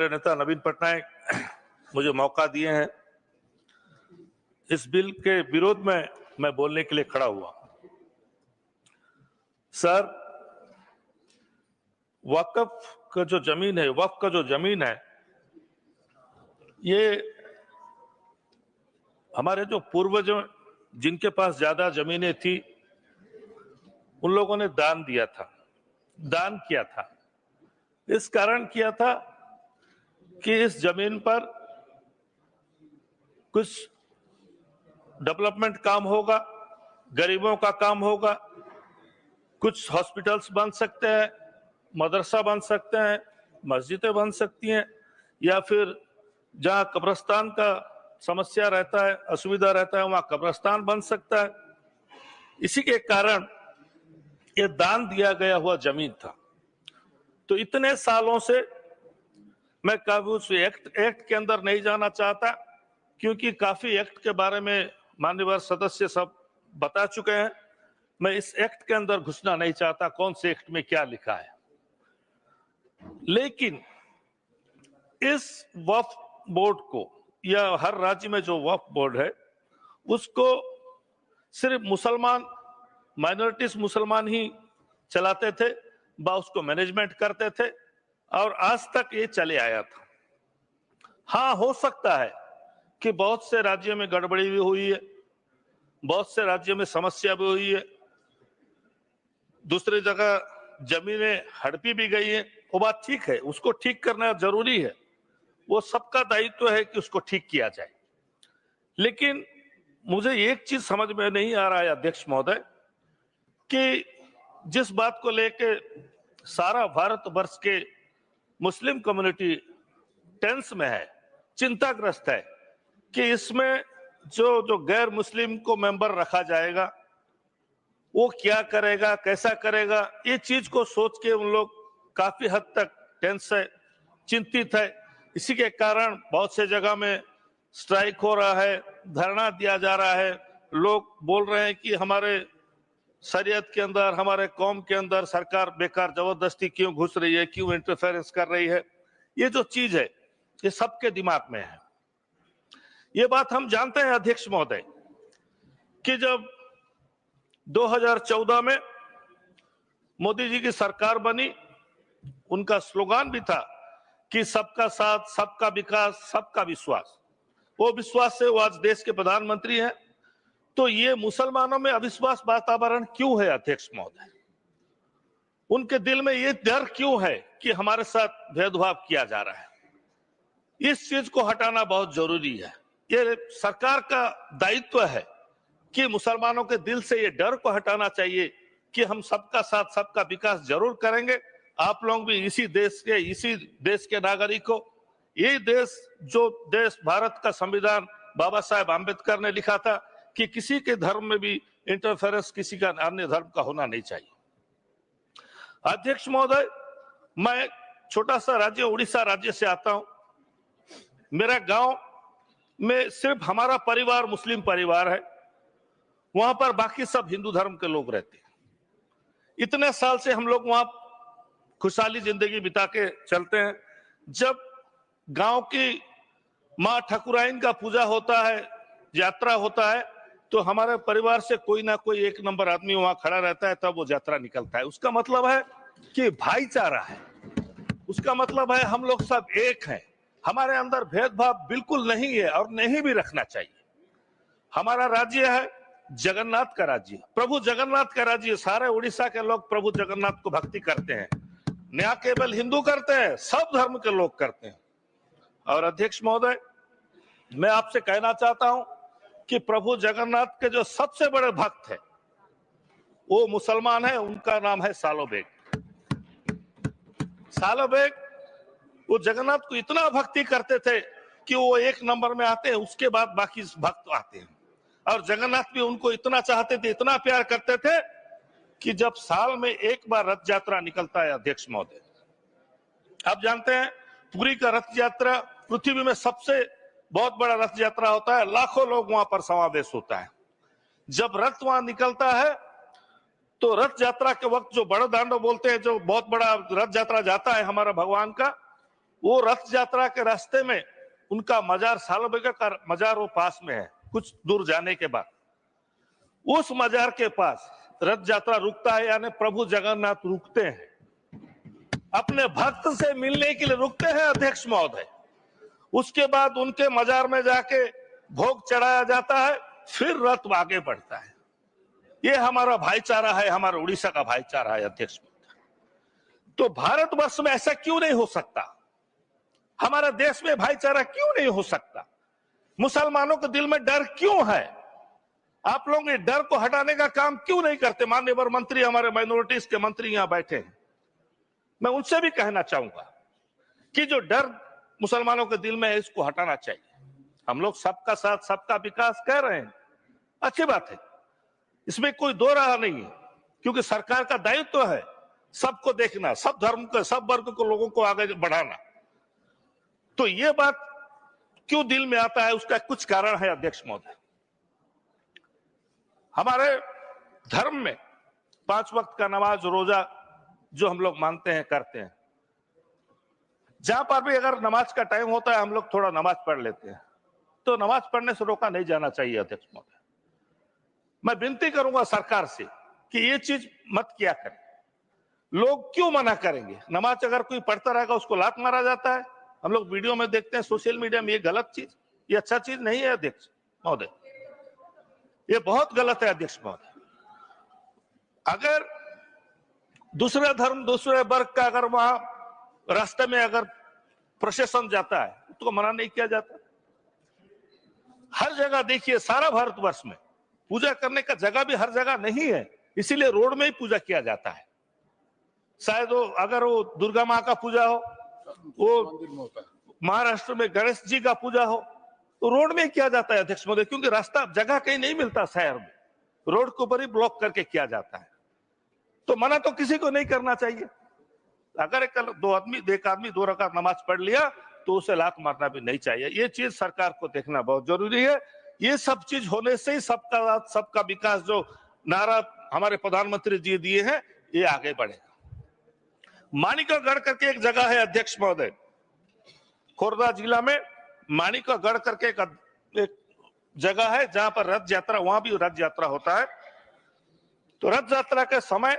नेता नवीन पटनायक मुझे मौका दिए हैं, इस बिल के विरोध में मैं बोलने के लिए खड़ा हुआ। सर, वक्फ का जो जमीन है, वक्फ का जो जमीन है, ये हमारे जो पूर्वजों जिनके पास ज्यादा जमीनें थी उन लोगों ने दान दिया था, दान किया था। इस कारण किया था कि इस जमीन पर कुछ डेवलपमेंट काम होगा, गरीबों का काम होगा, कुछ हॉस्पिटल्स बन सकते हैं, मदरसा बन सकते हैं, मस्जिदें बन सकती हैं, या फिर जहां कब्रिस्तान का समस्या रहता है, असुविधा रहता है, वहां कब्रिस्तान बन सकता है। इसी के कारण ये दान दिया गया हुआ जमीन था। तो इतने सालों से मैं कभी उस एक्ट के अंदर नहीं जाना चाहता, क्योंकि काफी एक्ट के बारे में माननीय सदस्य सब बता चुके हैं। मैं इस एक्ट के अंदर घुसना नहीं चाहता, कौन से एक्ट में क्या लिखा है। लेकिन इस वक्फ बोर्ड को, या हर राज्य में जो वक्फ बोर्ड है, उसको सिर्फ मुसलमान, माइनॉरिटीज मुसलमान ही चलाते थे, उसको मैनेजमेंट करते थे, और आज तक ये चले आया था। हाँ, हो सकता है कि बहुत से राज्यों में गड़बड़ी भी हुई है, बहुत से राज्यों में समस्या भी हुई है, दूसरी जगह जमीनें हड़पी भी गई है। वो बात ठीक है, उसको ठीक करना जरूरी है, वो सबका दायित्व है कि उसको ठीक किया जाए। लेकिन मुझे एक चीज समझ में नहीं आ रहा है अध्यक्ष महोदय, कि जिस बात को लेके सारा भारतवर्ष के मुस्लिम कम्युनिटी टेंस में है, चिंताग्रस्त है, कि इसमें जो गैर मुस्लिम को मेंबर रखा जाएगा, वो क्या करेगा, कैसा करेगा, ये चीज को सोच के उन लोग काफी हद तक टेंस है, चिंतित है। इसी के कारण बहुत से जगह में स्ट्राइक हो रहा है, धरना दिया जा रहा है। लोग बोल रहे हैं कि हमारे शरीयत के अंदर, हमारे कौम के अंदर सरकार बेकार जबरदस्ती क्यों घुस रही है, क्यों इंटरफेरेंस कर रही है। ये जो चीज है, ये सबके दिमाग में है। ये बात हम जानते हैं अध्यक्ष महोदय, कि जब 2014 में मोदी जी की सरकार बनी, उनका स्लोगन भी था कि सबका साथ, सबका विकास, सबका विश्वास। वो विश्वास से वो आज देश के प्रधानमंत्री हैं। तो ये मुसलमानों में अविश्वास वातावरण क्यों है अध्यक्ष महोदय? उनके दिल में ये डर क्यों है कि हमारे साथ भेदभाव किया जा रहा है? इस चीज को हटाना बहुत जरूरी है। ये सरकार का दायित्व है कि मुसलमानों के दिल से ये डर को हटाना चाहिए कि हम सबका साथ, सबका विकास जरूर करेंगे। आप लोग भी इसी देश के नागरिक हो। ये देश, जो देश भारत का संविधान बाबा साहेब आम्बेडकर ने लिखा था कि किसी के धर्म में भी इंटरफेरेंस किसी का अन्य धर्म का होना नहीं चाहिए। अध्यक्ष महोदय, मैं छोटा सा राज्य उड़ीसा राज्य से आता हूं। मेरा गांव में सिर्फ हमारा परिवार मुस्लिम परिवार है, वहां पर बाकी सब हिंदू धर्म के लोग रहते हैं। इतने साल से हम लोग वहां खुशहाली जिंदगी बिता के चलते हैं। जब गांव की मां ठकुराइन का पूजा होता है, यात्रा होता है, तो हमारे परिवार से कोई ना कोई एक नंबर आदमी वहां खड़ा रहता है, तब वो यात्रा निकलता है। उसका मतलब है कि भाईचारा है, उसका मतलब है हम लोग सब एक हैं। हमारे अंदर भेदभाव बिल्कुल नहीं है और नहीं भी रखना चाहिए। हमारा राज्य है जगन्नाथ का राज्य, प्रभु जगन्नाथ का राज्य। सारे उड़ीसा के लोग प्रभु जगन्नाथ को भक्ति करते हैं। न केवल हिंदू करते हैं, सब धर्म के लोग करते हैं। और अध्यक्ष महोदय, मैं आपसे कहना चाहता हूं कि प्रभु जगन्नाथ के जो सबसे बड़े भक्त है वो मुसलमान है, उनका नाम है सालो बेग। सालो बेग वो जगन्नाथ को इतना भक्ति करते थे कि वो एक नंबर में आते हैं, उसके बाद बाकी भक्त आते हैं। और जगन्नाथ भी उनको इतना चाहते थे, इतना प्यार करते थे कि जब साल में एक बार रथ यात्रा निकलता है अध्यक्ष महोदय, आप जानते हैं पुरी का रथ यात्रा पृथ्वी में सबसे बहुत बड़ा रथ यात्रा होता है, लाखों लोग वहां पर समावेश होता है। जब रथ वहां निकलता है तो रथ यात्रा के वक्त जो बड़ा दांडो बोलते हैं, जो बहुत बड़ा रथ यात्रा जाता है हमारा भगवान का, वो रथ यात्रा के रास्ते में उनका मजार सालबेगा का मजार वो पास में है, कुछ दूर जाने के बाद उस मजार के पास रथ यात्रा रुकता है, यानी प्रभु जगन्नाथ रुकते हैं, अपने भक्त से मिलने के लिए रुकते हैं अध्यक्ष महोदय। उसके बाद उनके मजार में जाके भोग चढ़ाया जाता है, फिर रथ आगे बढ़ता है। ये हमारा भाईचारा है, हमारा उड़ीसा का भाईचारा है अध्यक्ष महोदय। तो भारतवर्ष में ऐसा क्यों नहीं हो सकता? हमारा देश में भाईचारा क्यों नहीं हो सकता? मुसलमानों के दिल में डर क्यों है? आप लोग ये डर को हटाने का काम क्यों नहीं करते? माननीय मंत्री, हमारे माइनॉरिटीज के मंत्री यहां बैठे हैं, मैं उनसे भी कहना चाहूंगा कि जो डर मुसलमानों के दिल में है, इसको हटाना चाहिए। हम लोग सबका साथ सबका विकास कह रहे हैं, अच्छी बात है, इसमें कोई दो राह नहीं है, क्योंकि सरकार का दायित्व है सबको देखना, सब धर्म के सब वर्ग को लोगों को आगे बढ़ाना। तो ये बात क्यों दिल में आता है, उसका कुछ कारण है अध्यक्ष महोदय। हमारे धर्म में 5 वक्त का नमाज रोजा जो हम लोग मानते हैं, करते हैं, जहां पर भी अगर नमाज का टाइम होता है हम लोग थोड़ा नमाज पढ़ लेते हैं, तो नमाज पढ़ने से रोका नहीं जाना चाहिए अध्यक्ष महोदय। मैं विनती करूंगा सरकार से कि ये चीज मत किया करें। लोग क्यों मना करेंगे? नमाज अगर कोई पढ़ता रहेगा उसको लात मारा जाता है, हम लोग वीडियो में देखते हैं, सोशल मीडिया में। ये गलत चीज, ये अच्छा चीज नहीं है अध्यक्ष महोदय, ये बहुत गलत है अध्यक्ष महोदय। अगर दूसरे धर्म दूसरे वर्ग का अगर वहां रास्ते में अगर प्रशासन जाता है तो मना नहीं किया जाता। हर जगह देखिए, सारा भारतवर्ष में पूजा करने का जगह भी हर जगह नहीं है, इसीलिए रोड में ही पूजा किया जाता है। शायद वो अगर वो दुर्गा माँ का पूजा हो, वो महाराष्ट्र में गणेश जी का पूजा हो, तो रोड में ही किया जाता है अध्यक्ष महोदय, क्योंकि रास्ता जगह कहीं नहीं मिलता शहर में, रोड के ऊपर ही ब्लॉक करके किया जाता है। तो मना तो किसी को नहीं करना चाहिए। अगर एक आदमी 2 रकात नमाज पढ़ लिया तो उसे लात मारना भी नहीं चाहिए। ये चीज सरकार को देखना बहुत जरूरी है। ये सब चीज होने से ही सबका साथ सबका विकास जो नारा हमारे प्रधानमंत्री जी दिए हैं, ये आगे बढ़ेगा। माणिकगढ़ करके एक जगह है अध्यक्ष महोदय, खोर्धा जिला में माणिकगढ़ करके एक जगह है जहां पर रथ यात्रा, वहां भी रथ यात्रा होता है। तो रथ यात्रा के समय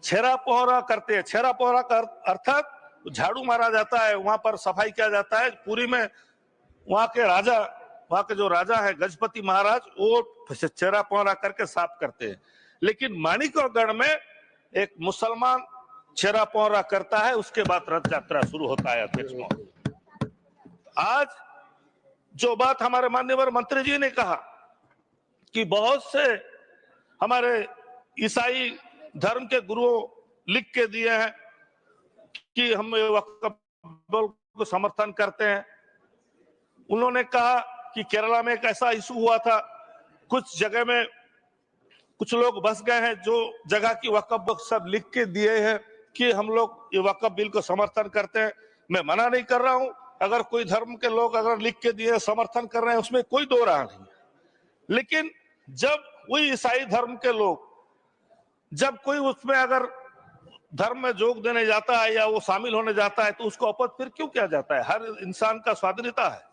छेरा पोहरा करते हैं। छेरा पोहरा का अर्थात झाड़ू मारा जाता है, वहां पर सफाई किया जाता है। पूरी में वहां के जो राजा है गजपति महाराज, वो छेरा पोहरा करके साफ करते हैं। लेकिन माणिकगढ़ में एक मुसलमान छेरा पोहरा करता है, उसके बाद रथ यात्रा शुरू होता है अध्यक्ष महोदय। आज जो बात हमारे माननीय मंत्री जी ने कहा कि बहुत से हमारे ईसाई धर्म के गुरुओं लिख के दिए हैं कि हम वक्फ बोर्ड को समर्थन करते हैं। उन्होंने कहा कि केरला में एक ऐसा इशू हुआ था, कुछ जगह में कुछ लोग बस गए हैं जो जगह की वक्फ बोर्ड सब लिख के दिए हैं कि हम लोग ये वक्फ बिल को समर्थन करते हैं। मैं मना नहीं कर रहा हूं, अगर कोई धर्म के लोग अगर लिख के दिए समर्थन कर रहे हैं, उसमें कोई दो राह नहीं। लेकिन जब वही ईसाई धर्म के लोग, जब कोई उसमें अगर धर्म में जोग देने जाता है या वो शामिल होने जाता है, तो उसको अपद फिर क्यों किया जाता है? हर इंसान का स्वाधीनता है,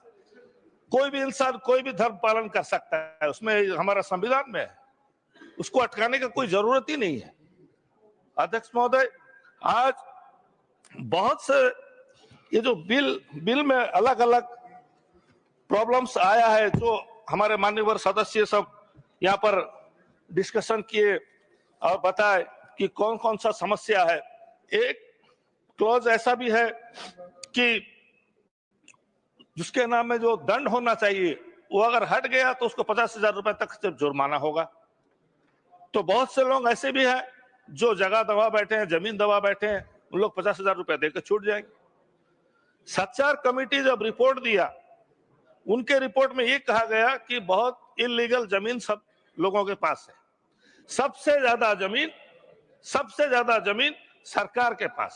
कोई भी इंसान कोई भी धर्म पालन कर सकता है, उसमें हमारा संविधान में है, उसको अटकाने का कोई जरूरत ही नहीं है। अध्यक्ष महोदय, आज बहुत से ये जो बिल में अलग अलग प्रॉब्लम्स आया है, जो हमारे माननीय सदस्य सब यहाँ पर डिस्कशन किए और बताए कि कौन कौन सा समस्या है। एक क्लॉज ऐसा भी है कि जिसके नाम में जो दंड होना चाहिए वो अगर हट गया तो उसको 50,000 रुपए तक सिर्फ जुर्माना होगा। तो बहुत से लोग ऐसे भी हैं जो जगह दबा बैठे हैं, जमीन दबा बैठे हैं, उन लोग 50,000 रुपए देकर छूट जाएंगे। सच्चार कमेटी जब रिपोर्ट दिया, उनके रिपोर्ट में ये कहा गया कि बहुत इलीगल जमीन सब लोगों के पास है। सबसे ज्यादा जमीन सरकार के पास है।